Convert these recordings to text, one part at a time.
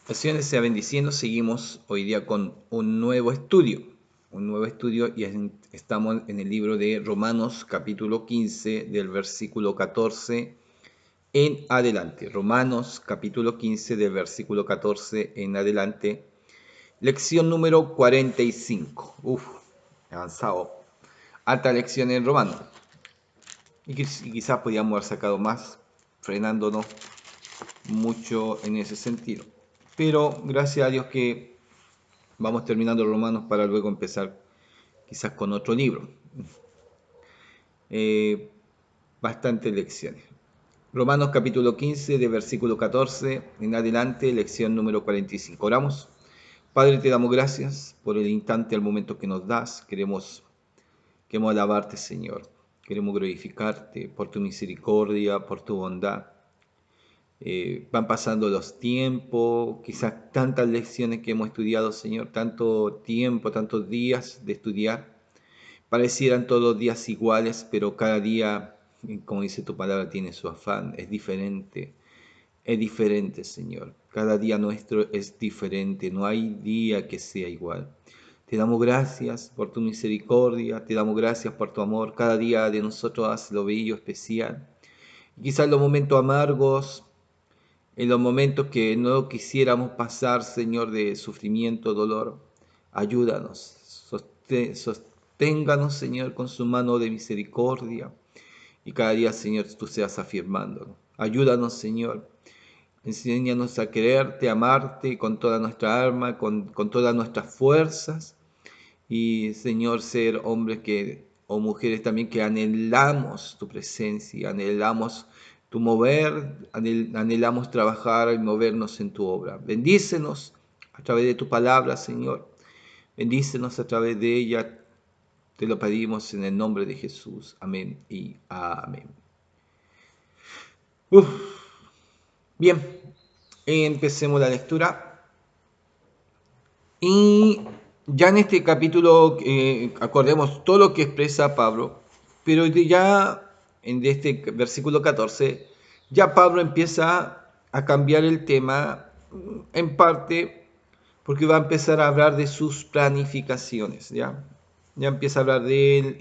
El Señor les sea bendiciendo. Seguimos hoy día con un nuevo estudio. Y estamos en el libro de Romanos capítulo 15 del versículo 14 en adelante. Romanos capítulo 15 del versículo 14 en adelante. Lección número 45. Avanzado. Alta lección en Romanos. Y quizás podíamos haber sacado más, frenándonos mucho en ese sentido. Pero gracias a Dios que vamos terminando Romanos para luego empezar quizás con otro libro. Eh, Bastantes lecciones. Romanos capítulo 15, de versículo 14 en adelante, lección número 45. Oramos. Padre, te damos gracias por el instante, el momento que nos das. Queremos alabarte, Señor. Queremos glorificarte por tu misericordia, por tu bondad. Van pasando los tiempos, quizás tantas lecciones que hemos estudiado, Señor, tanto tiempo, tantos días de estudiar. Parecieran todos los días iguales, pero cada día, como dice tu palabra, tiene su afán, es diferente, Señor. Cada día nuestro es diferente, no hay día que sea igual. Te damos gracias por tu misericordia, te damos gracias por tu amor. Cada día de nosotros haz lo bello, especial. Quizás en los momentos amargos, en los momentos que no quisiéramos pasar, Señor, de sufrimiento, dolor, ayúdanos, sosténganos, Señor, con su mano de misericordia. Y cada día, Señor, tú seas afirmándonos. Ayúdanos, Señor. Enséñanos a quererte, a amarte con toda nuestra alma, con todas nuestras fuerzas. Y, Señor, ser hombres o mujeres también que anhelamos tu presencia, anhelamos tu mover, anhelamos trabajar y movernos en tu obra. Bendícenos a través de tu palabra, Señor. Bendícenos a través de ella. Te lo pedimos en el nombre de Jesús. Amén y amén. Bien, empecemos la lectura. Y ya en este capítulo, acordemos todo lo que expresa Pablo, pero ya en este versículo 14, ya Pablo empieza a cambiar el tema, en parte porque va a empezar a hablar de sus planificaciones, ¿ya? Ya empieza a hablar de él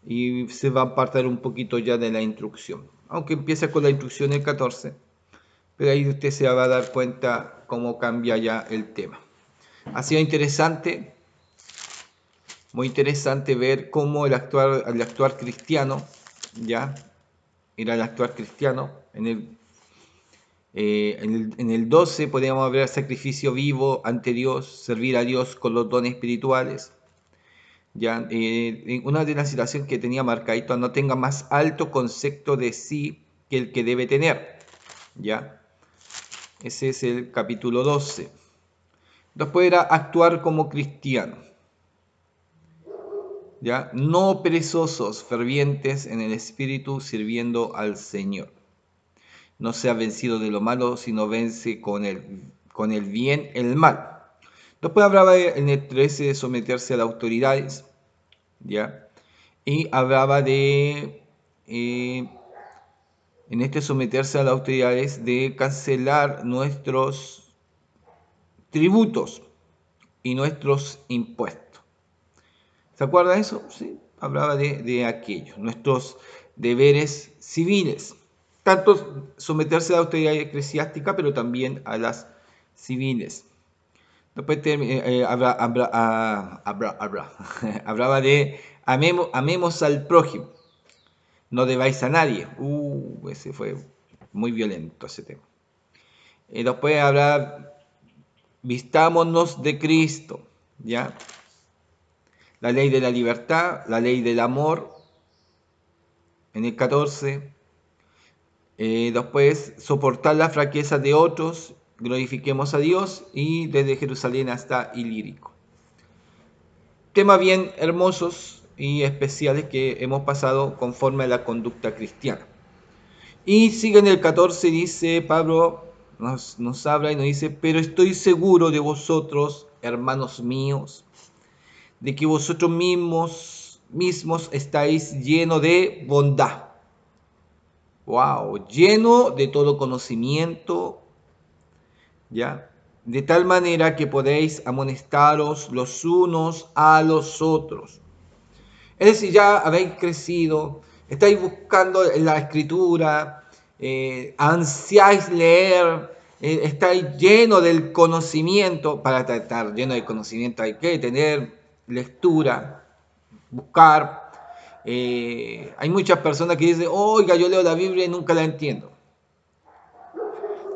y se va a apartar un poquito ya de la instrucción. Aunque empieza con la instrucción el 14, pero ahí usted se va a dar cuenta cómo cambia ya el tema. Ha sido interesante, muy interesante ver cómo el actuar cristiano, ya, era el actuar cristiano. En el 12 podríamos ver el sacrificio vivo ante Dios, servir a Dios con los dones espirituales. Ya, una de las situaciones que tenía marcadito: no tenga más alto concepto de sí que el que debe tener. Ya, ese es el capítulo 12. Después era actuar como cristiano. ¿Ya? No perezosos, fervientes en el espíritu, sirviendo al Señor. No sea vencido de lo malo, sino vence con el bien el mal. Después hablaba en el 13 de someterse a las autoridades, ¿ya? Y hablaba en este someterse a las autoridades, de cancelar nuestros tributos y nuestros impuestos. ¿Se acuerda de eso? Sí, hablaba de aquello, nuestros deberes civiles. Tanto someterse a la autoridad eclesiástica, pero también a las civiles. Después hablaba de amemos al prójimo, no debáis a nadie. Ese fue muy violento ese tema. Después hablaba, vistámonos de Cristo, ¿ya? La ley de la libertad, la ley del amor, en el 14. Después, soportar la fraqueza de otros, glorifiquemos a Dios, y desde Jerusalén hasta Ilírico. Temas bien hermosos y especiales que hemos pasado conforme a la conducta cristiana. Y sigue en el 14, dice Pablo, nos habla y nos dice: pero estoy seguro de vosotros, hermanos míos, de que vosotros mismos estáis llenos de bondad. Wow, lleno de todo conocimiento, ¿ya? de tal manera que podéis amonestaros los unos a los otros. Es decir, ya habéis crecido, estáis buscando la escritura, ansiáis leer, estáis lleno del conocimiento. Para estar lleno de conocimiento hay que tener lectura, buscar. Hay muchas personas que dicen, oiga, yo leo la Biblia y nunca la entiendo.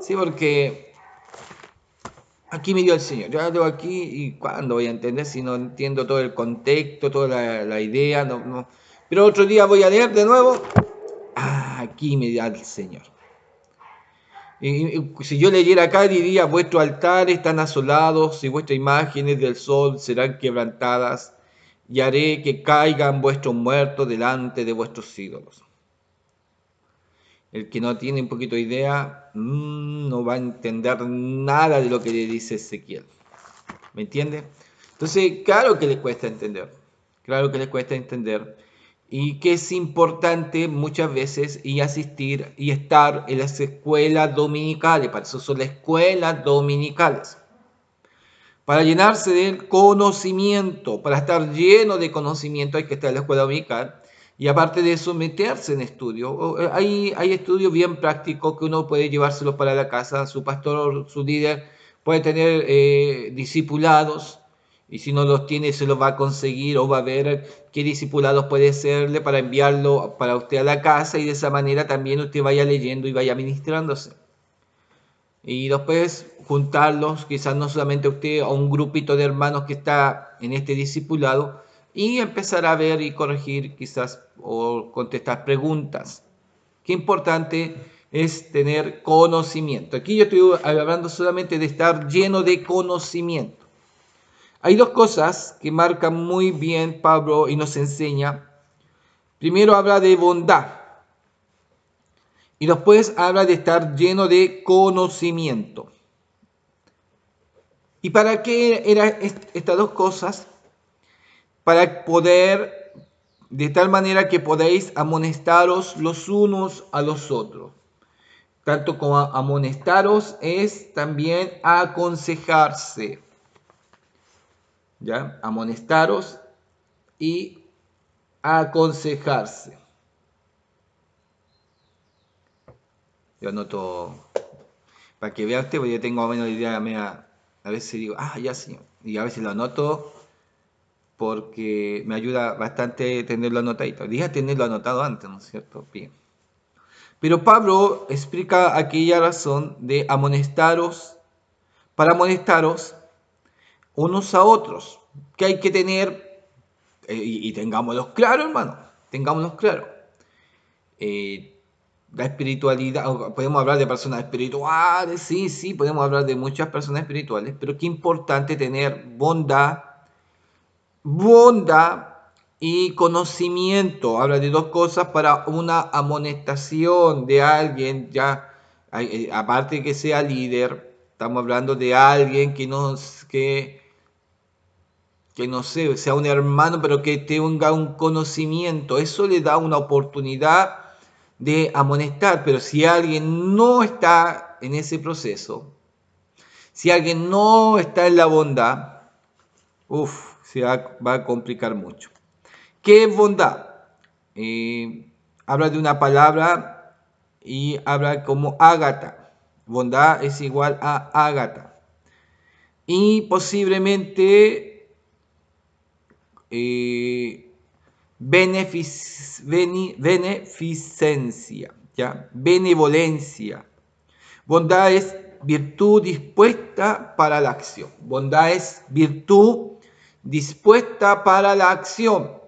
Sí, porque aquí me dio el Señor. Yo leo aquí y ¿cuándo voy a entender si no entiendo todo el contexto, toda la idea? No. Pero otro día voy a leer de nuevo. Aquí me da el Señor. Y si yo leyera acá, diría, vuestros altares están asolados y vuestras imágenes del sol serán quebrantadas y haré que caigan vuestros muertos delante de vuestros ídolos. El que no tiene un poquito de idea no va a entender nada de lo que le dice Ezequiel. ¿Me entiende? Entonces, claro que le cuesta entender. Claro que le cuesta entender. Y que es importante muchas veces y asistir y estar en las escuelas dominicales. Para eso son las escuelas dominicales. Para llenarse de conocimiento, para estar lleno de conocimiento hay que estar en la escuela dominical. Y aparte de eso, meterse en estudio. Hay estudios bien prácticos que uno puede llevárselos para la casa. Su pastor, su líder puede tener discipulados. Y si no los tiene, se los va a conseguir o va a ver qué discipulados puede serle para enviarlo para usted a la casa. Y de esa manera también usted vaya leyendo y vaya ministrándose. Y después juntarlos, quizás no solamente usted, a un grupito de hermanos que está en este discipulado, y empezar a ver y corregir quizás o contestar preguntas. Qué importante es tener conocimiento. Aquí yo estoy hablando solamente de estar lleno de conocimiento. Hay dos cosas que marcan muy bien Pablo y nos enseña. Primero habla de bondad y después habla de estar lleno de conocimiento. ¿Y para qué eran estas dos cosas? Para poder, de tal manera que podéis amonestaros los unos a los otros. Tanto como amonestaros es también aconsejarse. ¿Ya? Amonestaros y aconsejarse. Yo anoto, para que vea usted, porque yo tengo más o menos idea, a veces digo, ya señor, y a veces lo anoto porque me ayuda bastante tenerlo anotadito. Dije tenerlo anotado antes, ¿no es cierto? Bien. Pero Pablo explica aquella razón de amonestaros, para amonestaros unos a otros, que hay que tener, y tengámoslos claro, hermano, tengámoslos claro. La espiritualidad, podemos hablar de personas espirituales, sí, podemos hablar de muchas personas espirituales, pero qué importante tener bondad y conocimiento. Habla de dos cosas para una amonestación de alguien, ya, aparte de que sea líder, estamos hablando de alguien que no sé, sea un hermano, pero que tenga un conocimiento. Eso le da una oportunidad de amonestar, pero si alguien no está en ese proceso, si alguien no está en la bondad, se va a complicar mucho. ¿Qué es bondad? Habla de una palabra y habla como ágata. Bondad es igual a ágata. Y posiblemente beneficencia, ¿ya? Benevolencia. Bondad es virtud dispuesta para la acción. Bondad es virtud dispuesta para la acción.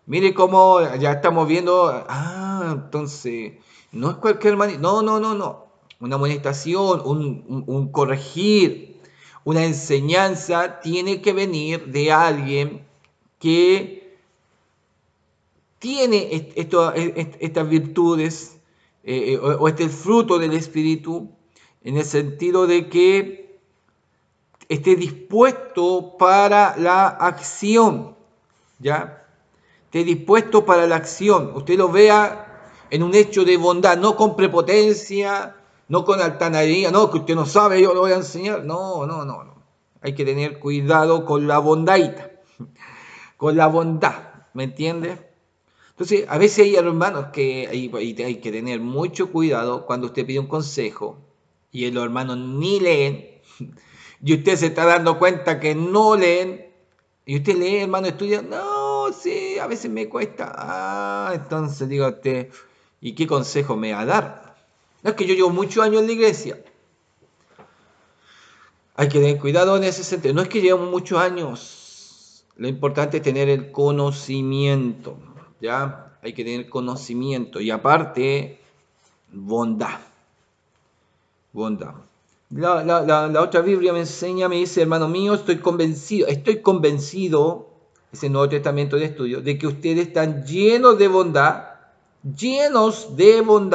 Mire cómo ya estamos viendo. Entonces, no es cualquier manera. No. Una amonestación, un corregir, una enseñanza tiene que venir de alguien que tiene estas virtudes o este fruto del Espíritu, en el sentido de que esté dispuesto para la acción, ¿ya? Esté dispuesto para la acción. Usted lo vea en un hecho de bondad, no con prepotencia, No con altanería, no, que usted no sabe, yo lo voy a enseñar. No, no, no, no. Hay que tener cuidado con la bondadita, con la bondad, ¿me entiende? Entonces, a veces hay hermanos que hay que tener mucho cuidado cuando usted pide un consejo y los hermanos ni leen y usted se está dando cuenta que no leen y usted lee, hermano, estudia, no, sí, a veces me cuesta. Ah, entonces diga usted, ¿y qué consejo me va a dar? No es que yo llevo muchos años en la iglesia. Hay que tener cuidado en ese sentido. No es que llevamos muchos años. Lo importante es tener el conocimiento. ¿Ya? Hay que tener conocimiento. Y aparte, bondad. Bondad. La otra Biblia me enseña, me dice, hermano mío, estoy convencido, es el Nuevo Testamento de estudio, de que ustedes están llenos de bondad,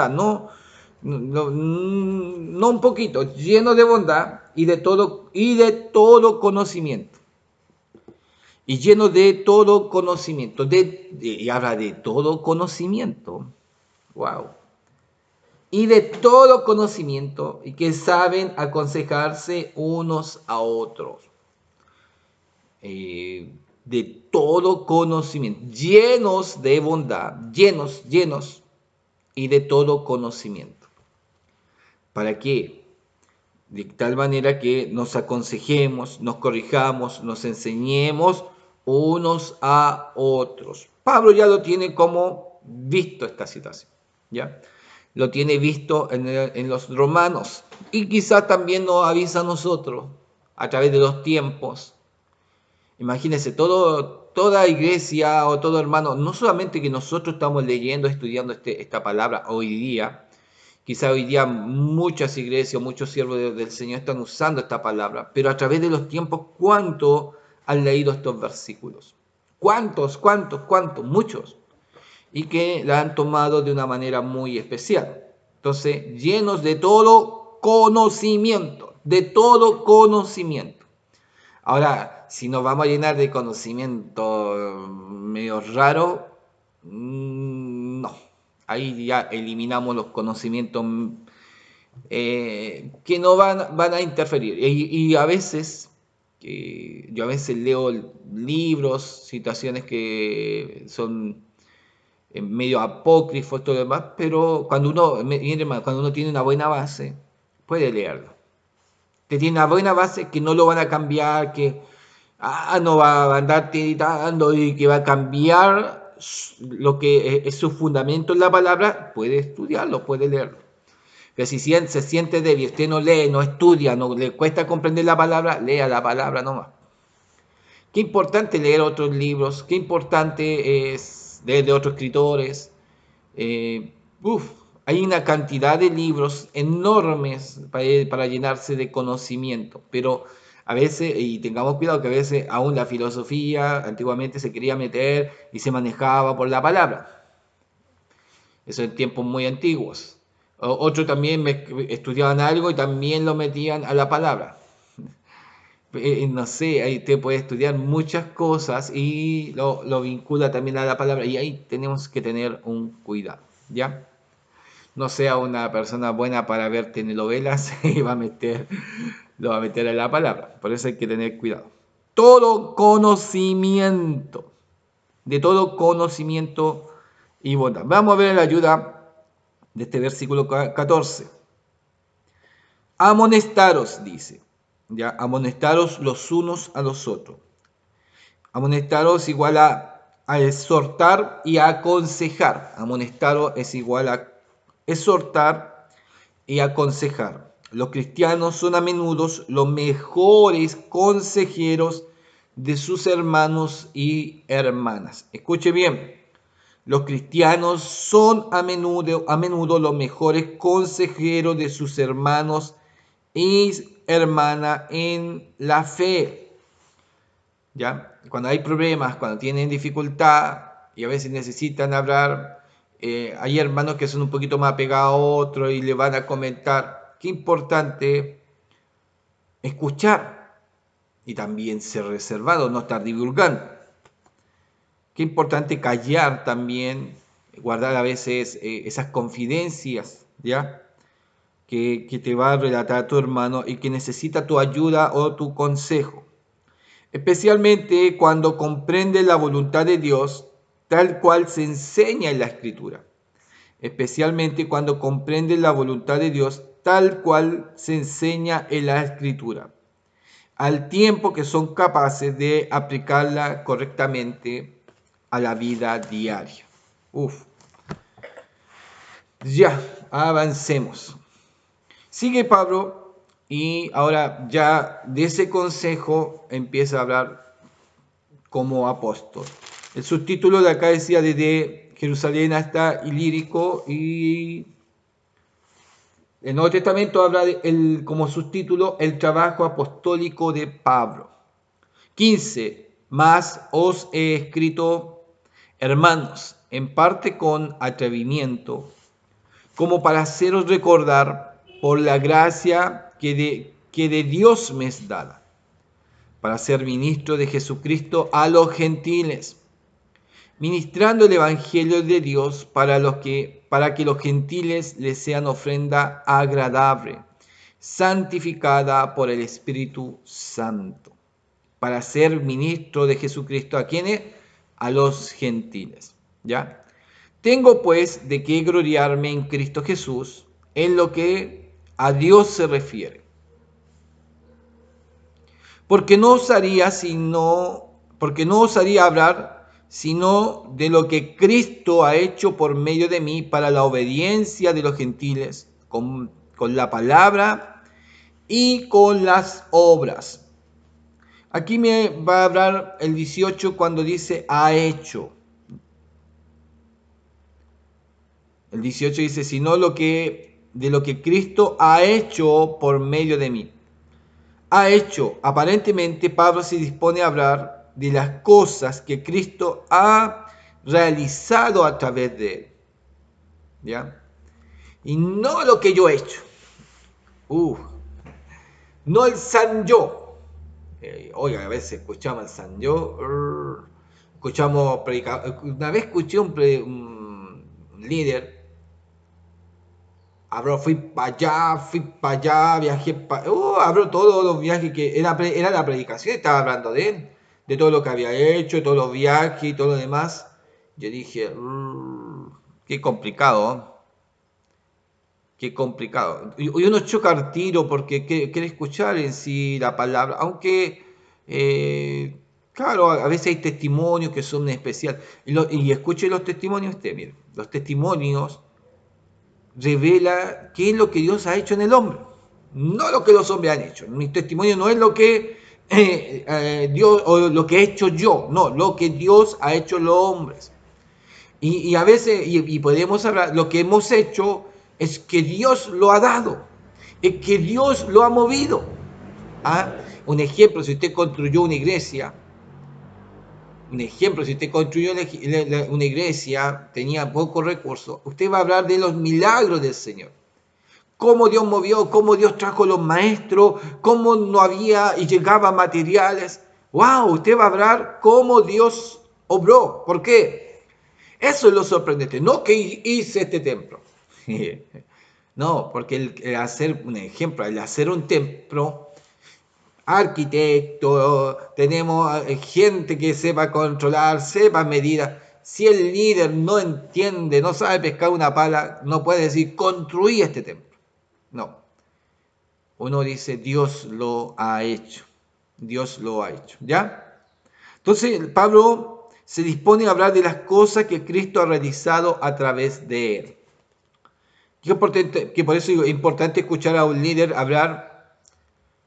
no un poquito, llenos de bondad y de todo conocimiento. Y llenos de todo conocimiento, y habla de todo conocimiento, wow, y de todo conocimiento, y que saben aconsejarse unos a otros. De todo conocimiento, llenos de bondad, llenos, y de todo conocimiento. ¿Para qué? De tal manera que nos aconsejemos, nos corrijamos, nos enseñemos unos a otros. Pablo ya lo tiene como visto esta situación, ¿ya? Lo tiene visto en los romanos y quizás también nos avisa a nosotros a través de los tiempos. Imagínense, toda iglesia o todo hermano, no solamente que nosotros estamos leyendo, estudiando esta palabra hoy día, quizá hoy día muchas iglesias, muchos siervos del Señor están usando esta palabra, pero a través de los tiempos, ¿cuántos han leído estos versículos? ¿Cuántos? Muchos. Y que la han tomado de una manera muy especial. Entonces, llenos de todo conocimiento, de todo conocimiento. Ahora, si nos vamos a llenar de conocimiento medio raro, no. Ahí ya eliminamos los conocimientos que no van a interferir. Y a veces, yo a veces leo libros, situaciones que son medio apócrifos, todo lo demás, pero cuando uno tiene una buena base, puede leerlo. Que tiene una buena base, que no lo van a cambiar, que no va a andar tiritando y que va a cambiar lo que es su fundamento en la palabra, puede estudiarlo, puede leerlo. Pero si se siente débil, usted no lee, no estudia, no le cuesta comprender la palabra, lea la palabra nomás. Qué importante leer otros libros, qué importante es leer de otros escritores. Eh, uf, Hay una cantidad de libros enormes para llenarse de conocimiento, pero a veces, y tengamos cuidado que a veces aún la filosofía antiguamente se quería meter y se manejaba por la palabra. Eso en tiempos muy antiguos. Otros también estudiaban algo y también lo metían a la palabra. No sé, ahí usted puede estudiar muchas cosas y lo vincula también a la palabra y ahí tenemos que tener un cuidado, ¿ya? No sea una persona buena para ver telenovelas y lo va a meter a la palabra. Por eso hay que tener cuidado. Todo conocimiento, de todo conocimiento y bondad. Vamos a ver la ayuda de este versículo 14. Amonestaros, dice. Ya, amonestaros los unos a los otros. Amonestaros igual a exhortar y a aconsejar. Amonestaros es igual a exhortar y aconsejar. Los cristianos son a menudo los mejores consejeros de sus hermanos y hermanas. Escuche bien, los cristianos son a menudo los mejores consejeros de sus hermanos y hermanas en la fe. ¿Ya? Cuando hay problemas, cuando tienen dificultad y a veces necesitan hablar, hay hermanos que son un poquito más apegados a otros y le van a comentar. Qué importante escuchar y también ser reservado, no estar divulgando. Qué importante callar también, guardar a veces esas confidencias, ¿ya? que te va a relatar tu hermano y que necesita tu ayuda o tu consejo, especialmente cuando comprende la voluntad de Dios tal cual se enseña en la Escritura, especialmente cuando comprende la voluntad de Dios tal cual se enseña en la Escritura, al tiempo que son capaces de aplicarla correctamente a la vida diaria. Uf, ya, avancemos. Sigue Pablo y ahora ya de ese consejo empieza a hablar como apóstol. El subtítulo de acá decía desde Jerusalén hasta Ilírico, y el Nuevo Testamento habla como subtítulo el trabajo apostólico de Pablo. 15. Mas os he escrito, hermanos, en parte con atrevimiento, como para haceros recordar por la gracia que de Dios me es dada, para ser ministro de Jesucristo a los gentiles, ministrando el Evangelio de Dios para que los gentiles les sean ofrenda agradable, santificada por el Espíritu Santo, para ser ministro de Jesucristo a quienes, a los gentiles. ¿Ya? Tengo pues de qué gloriarme en Cristo Jesús en lo que a Dios se refiere. Porque no osaría hablar sino de lo que Cristo ha hecho por medio de mí para la obediencia de los gentiles, con la palabra y con las obras. Aquí me va a hablar el 18 cuando dice ha hecho. El 18 dice, sino de lo que Cristo ha hecho por medio de mí. Ha hecho, aparentemente Pablo se dispone a hablar de las cosas que Cristo ha realizado a través de él. ¿Ya? Y no lo que yo he hecho. No el San Yo. Oiga, a veces escuchamos el San Yo. Escuchamos predicar. Una vez escuché un líder. Fui para allá, viajé para... Habló todos los viajes que... Era la predicación, estaba hablando de él, de todo lo que había hecho, de todos los viajes y todo lo demás. Yo dije, qué complicado, ¿eh? Qué complicado. Y uno choca al tiro porque quiere escuchar en sí la palabra, aunque, claro, a veces hay testimonios que son especiales. Y escuche los testimonios usted, mire, los testimonios revela qué es lo que Dios ha hecho en el hombre, no lo que los hombres han hecho. Mi testimonio no es lo que Dios o lo que he hecho yo, no, lo que Dios ha hecho los hombres. Y a veces, y podemos hablar, lo que hemos hecho es que Dios lo ha dado, es que Dios lo ha movido. ¿Ah? Un ejemplo, si usted construyó una iglesia, una iglesia, tenía pocos recursos, usted va a hablar de los milagros del Señor. Cómo Dios movió, cómo Dios trajo los maestros, cómo no había y llegaba materiales. ¡Wow! Usted va a hablar cómo Dios obró. ¿Por qué? Eso es lo sorprendente. No que hice este templo. No, porque el hacer un ejemplo, el hacer un templo, arquitecto, tenemos gente que sepa controlar, sepa medidas. Si el líder no entiende, no sabe pescar una pala, no puede decir construí este templo. No. Uno dice Dios lo ha hecho. Dios lo ha hecho. ¿Ya? Entonces Pablo se dispone a hablar de las cosas que Cristo ha realizado a través de él. Que por eso es importante escuchar a un líder hablar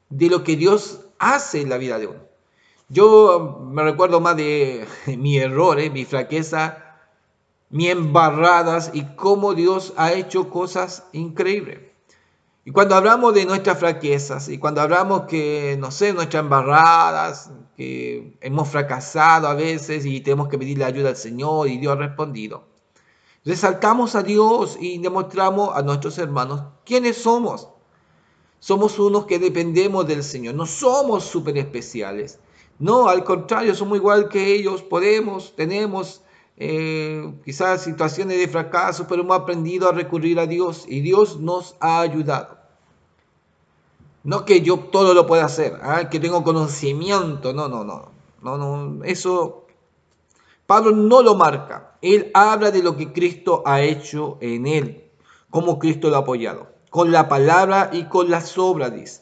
de lo que Dios hace en la vida de uno. Yo me recuerdo más de mis errores, mi fraqueza, mis embarradas y cómo Dios ha hecho cosas increíbles. Y cuando hablamos de nuestras fraquezas y cuando hablamos que, no sé, nuestras embarradas, que hemos fracasado a veces y tenemos que pedirle ayuda al Señor y Dios ha respondido, resaltamos a Dios y demostramos a nuestros hermanos quiénes somos. Somos unos que dependemos del Señor, no somos súper especiales. No, al contrario, somos igual que ellos, tenemos quizás situaciones de fracaso, pero hemos aprendido a recurrir a Dios y Dios nos ha ayudado. No que yo todo lo pueda hacer, que tengo conocimiento, no, eso Pablo no lo marca. Él habla de lo que Cristo ha hecho en él, cómo Cristo lo ha apoyado, con la palabra y con las obras, dice.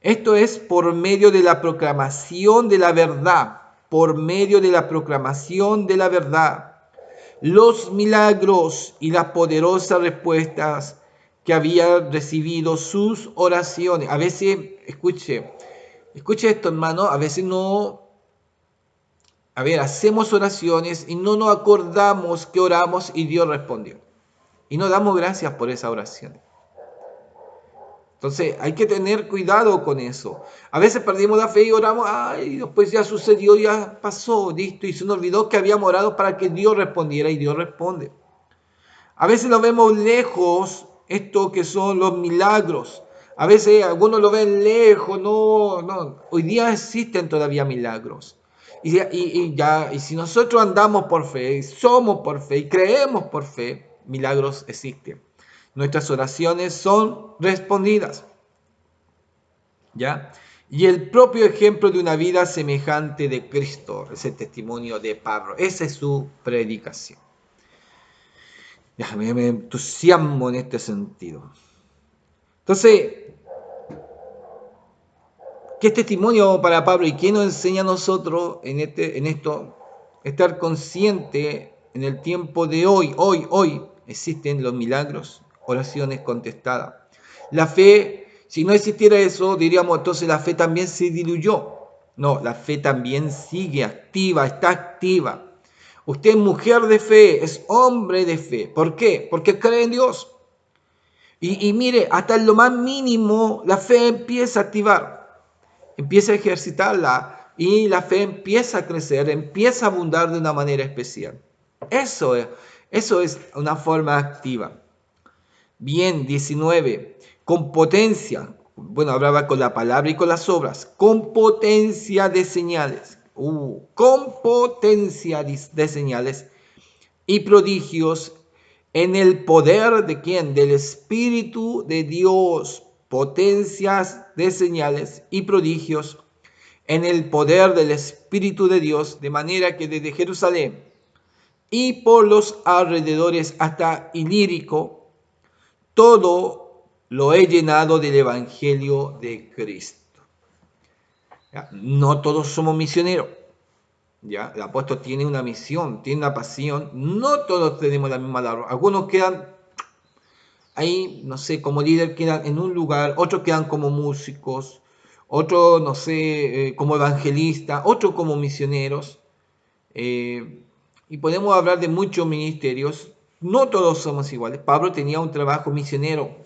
Esto es por medio de la proclamación de la verdad, por medio de la proclamación de la verdad. Los milagros y las poderosas respuestas que había recibido sus oraciones. A veces, escuche esto, hermano, a veces hacemos oraciones y no nos acordamos que oramos y Dios respondió. Y no damos gracias por esa oración. Entonces hay que tener cuidado con eso. A veces perdimos la fe y oramos, ay, después ya sucedió, ya pasó, listo, y se nos olvidó que habíamos orado para que Dios respondiera y Dios responde. A veces lo vemos lejos, esto que son los milagros. A veces algunos lo ven lejos, no. Hoy día existen todavía milagros. Y si nosotros andamos por fe, somos por fe y creemos por fe, milagros existen. Nuestras oraciones son respondidas. ¿Ya? Y el propio ejemplo de una vida semejante de Cristo, ese testimonio de Pablo, esa es su predicación. Ya, me entusiasmo en este sentido. Entonces, ¿qué testimonio para Pablo y qué nos enseña a nosotros en esto? Estar consciente en el tiempo de hoy existen los milagros, oraciones contestadas. La fe, si no existiera eso, diríamos entonces la fe también se diluyó. No, la fe también sigue activa, está activa. Usted es mujer de fe, es hombre de fe. ¿Por qué? Porque cree en Dios. Y mire, hasta en lo más mínimo, la fe empieza a activar, empieza a ejercitarla y la fe empieza a crecer, empieza a abundar de una manera especial. Eso es una forma activa. Bien, 19. Con potencia, bueno, hablaba con la palabra y con las obras, con potencia de señales. Con potencia de señales y prodigios en el poder de quién? Del Espíritu de Dios. Potencias de señales y prodigios en el poder del Espíritu de Dios, de manera que desde Jerusalén y por los alrededores hasta Ilírico, todo lo he llenado del Evangelio de Cristo. ¿Ya? No todos somos misioneros. ¿Ya? El apóstol tiene una misión, tiene una pasión. No todos tenemos la misma labor. Algunos quedan ahí, no sé, como líder, quedan en un lugar, otros quedan como músicos, otros, no sé, como evangelistas, otros como misioneros. Y podemos hablar de muchos ministerios. No todos somos iguales. Pablo tenía un trabajo misionero,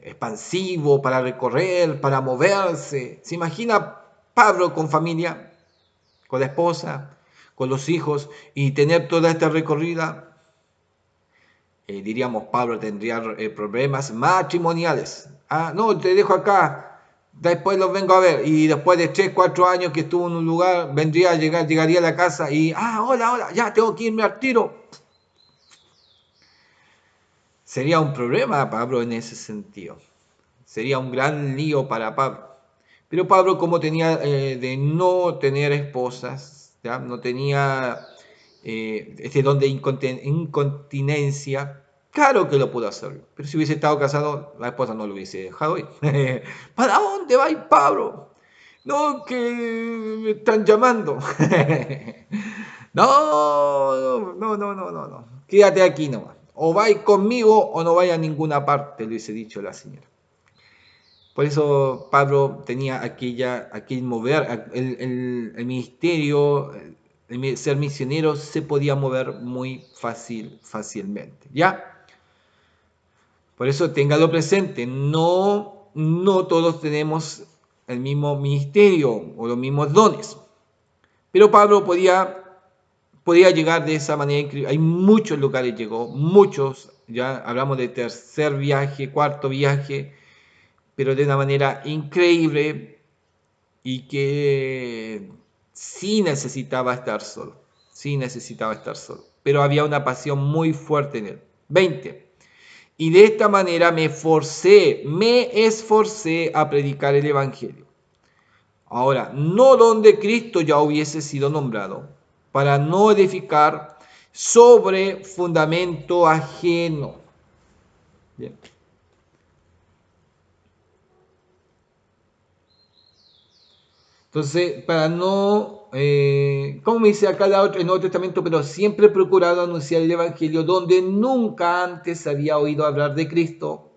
expansivo, para recorrer, para moverse. ¿Se imagina Pablo con familia, con la esposa, con los hijos y tener toda esta recorrida? Diríamos, Pablo tendría problemas matrimoniales. No, te dejo acá, después los vengo a ver. Y después de 3, 4 años que estuvo en un lugar, llegaría a la casa y, hola, ya tengo que irme al tiro. Sería un problema Pablo en ese sentido. Sería un gran lío para Pablo. Pero Pablo, como tenía de no tener esposas, ¿ya? No tenía este don de incontinencia, claro que lo pudo hacer. Pero si hubiese estado casado, la esposa no lo hubiese dejado ir. ¿Para dónde va Pablo? No, que me están llamando. No. Quédate aquí nomás. O vais conmigo o no vais a ninguna parte, le hubiese dicho la señora. Por eso Pablo tenía aquel mover, el ministerio, el ser misionero se podía mover muy fácilmente, ¿ya? Por eso téngalo presente, no todos tenemos el mismo ministerio o los mismos dones. Pero Pablo podía llegar de esa manera increíble. Hay muchos lugares llegó, muchos, ya hablamos de tercer viaje, cuarto viaje, pero de una manera increíble y que Sí necesitaba estar solo, sí necesitaba estar solo, pero había una pasión muy fuerte en él. 20. Y de esta manera me esforcé a predicar el Evangelio. Ahora, no donde Cristo ya hubiese sido nombrado, para no edificar sobre fundamento ajeno. Bien. Entonces, para no, como me dice acá en el Nuevo Testamento, pero siempre he procurado anunciar el Evangelio donde nunca antes había oído hablar de Cristo,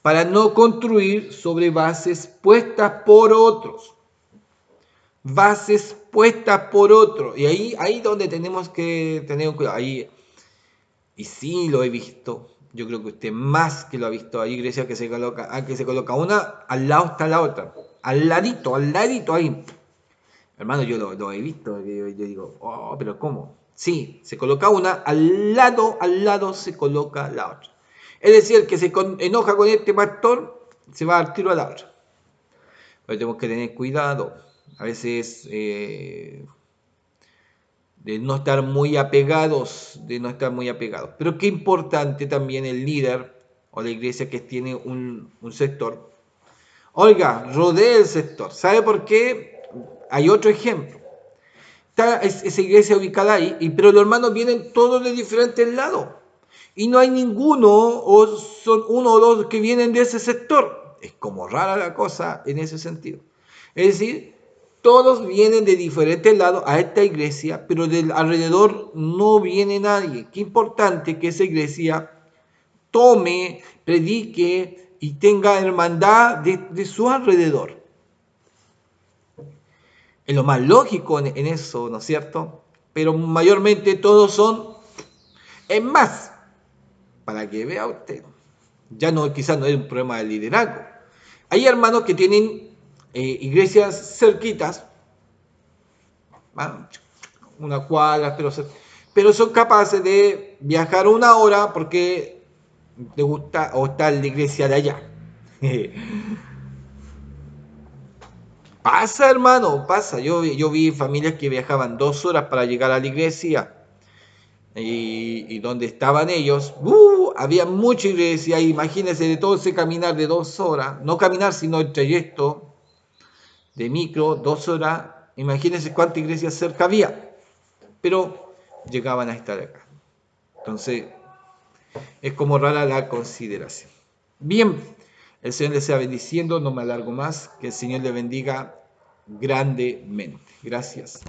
para no construir sobre bases puestas por otros. Bases puestas por otros. Y ahí donde tenemos que tener un cuidado. Ahí, y sí lo he visto. Yo creo que usted más que lo ha visto. Hay iglesias que se coloca una, al lado está la otra. Al ladito ahí. Hermano, yo lo he visto, yo digo, oh, pero ¿cómo? Sí, se coloca una, al lado se coloca la otra. Es decir, el que se enoja con este pastor, se va al tiro a la otra. Pero tenemos que tener cuidado. A veces de no estar muy apegados, de no estar muy apegados. Pero qué importante también el líder o la iglesia que tiene un sector. Oiga, rodee el sector. ¿Sabe por qué? Hay otro ejemplo. Está esa iglesia ubicada ahí, pero los hermanos vienen todos de diferentes lados. Y no hay ninguno, o son uno o dos que vienen de ese sector. Es como rara la cosa en ese sentido. Es decir, todos vienen de diferentes lados a esta iglesia, pero del alrededor no viene nadie. Qué importante que esa iglesia tome, predique y tenga hermandad de su alrededor. Es lo más lógico en eso, ¿no es cierto? Pero mayormente todos son, es más, para que vea usted, ya no, quizás no es un problema de liderazgo. Hay hermanos que tienen iglesias cerquitas, ¿va? Una cuadra, pero son capaces de viajar una hora porque les gusta o está en la iglesia de allá. Pasa, hermano, pasa. Yo vi familias que viajaban 2 horas para llegar a la iglesia. Y donde estaban ellos, había mucha iglesia, imagínense de todo ese caminar de 2 horas, no caminar sino el trayecto de micro, 2 horas, imagínense cuánta iglesia cerca había, pero llegaban a estar acá. Entonces, es como rara la consideración. Bien, el Señor les sea bendiciendo, no me alargo más, que el Señor le bendiga grandemente. Gracias.